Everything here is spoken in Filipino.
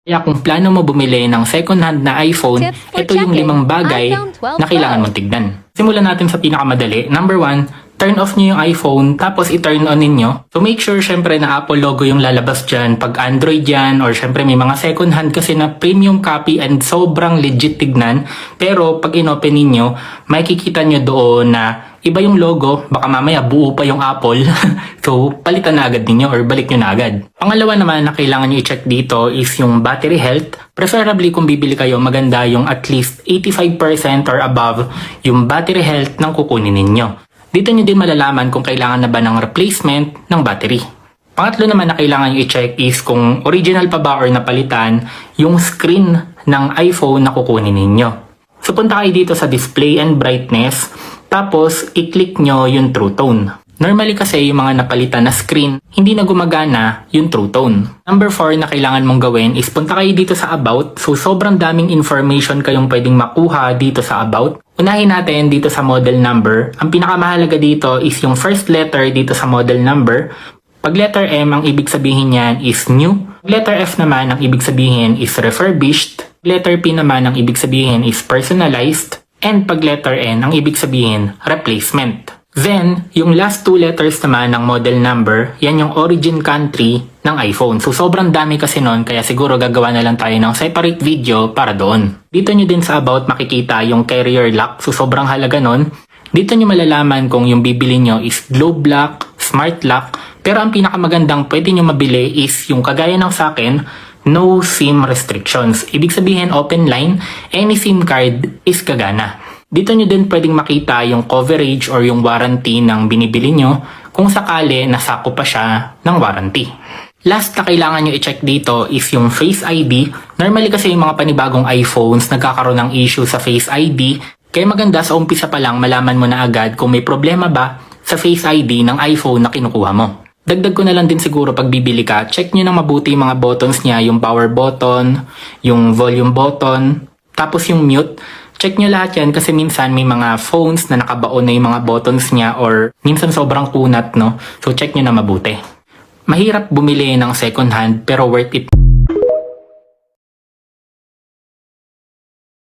Kaya kung plano mo bumili ng second-hand na iPhone, Tips for ito yung checking 5 bagay iPhone 12 na kailangan Pro. mong tignan. Simulan natin sa pinakamadali. Number 1, turn off nyo yung iPhone, tapos i-turn on ninyo. So make sure syempre na Apple logo yung lalabas dyan. Pag Android yan, or syempre may mga second hand kasi na premium copy and sobrang legit tignan. Pero pag in-open ninyo, makikita nyo doon na iba yung logo, baka mamaya buo pa yung Apple. So palitan na agad ninyo or balik nyo na agad. Pangalawa naman na kailangan nyo i-check dito is yung battery health. Preferably kung bibili kayo, maganda yung at least 85% or above yung battery health ng kukunin ninyo. Dito nyo din malalaman kung kailangan na ba ng replacement ng battery. Pangatlo naman na kailangan nyo i-check is kung original pa ba or napalitan yung screen ng iPhone na kukunin ninyo. So punta kayo dito sa display and brightness, tapos i-click nyo yung True Tone. Normally kasi yung mga napalitan na screen, hindi na gumagana yung True Tone. Number 4 na kailangan mong gawin is punta kayo dito sa About. So sobrang daming information kayong pwedeng makuha dito sa About. Unahin natin dito sa model number. Ang pinakamahalaga dito is yung first letter dito sa model number. Pag letter M, ang ibig sabihin niyan is new. Letter F naman, ang ibig sabihin is refurbished. Letter P naman, ang ibig sabihin is personalized. And pag letter N, ang ibig sabihin replacement. Then, yung last 2 letters naman ng model number, yan yung origin country ng iPhone. So, sobrang dami kasi nun, kaya siguro gagawa na lang tayo ng separate video para doon. Dito nyo din sa About makikita yung carrier lock. So, sobrang halaga nun. Dito nyo malalaman kung yung bibili nyo is globe lock, smart lock. Pero ang pinakamagandang pwede nyo mabili is yung kagaya ng sa akin, no SIM restrictions. Ibig sabihin open line, any SIM card is kagana. Dito nyo din pwedeng makita yung coverage or yung warranty ng binibili nyo kung sakali nasako pa siya ng warranty. Last na kailangan nyo i-check dito is yung Face ID. Normally kasi yung mga panibagong iPhones nagkakaroon ng issue sa Face ID. Kaya maganda sa umpisa pa lang malaman mo na agad kung may problema ba sa Face ID ng iPhone na kinukuha mo. Dagdag ko na lang din siguro pag bibili ka, check nyo nang mabuti yung mga buttons niya, yung power button, yung volume button, tapos yung mute. Check nyo lahat yan kasi minsan may mga phones na nakabaon na yung mga buttons niya or minsan sobrang kunat, no? So check nyo na mabuti. Mahirap bumili ng second hand pero worth it.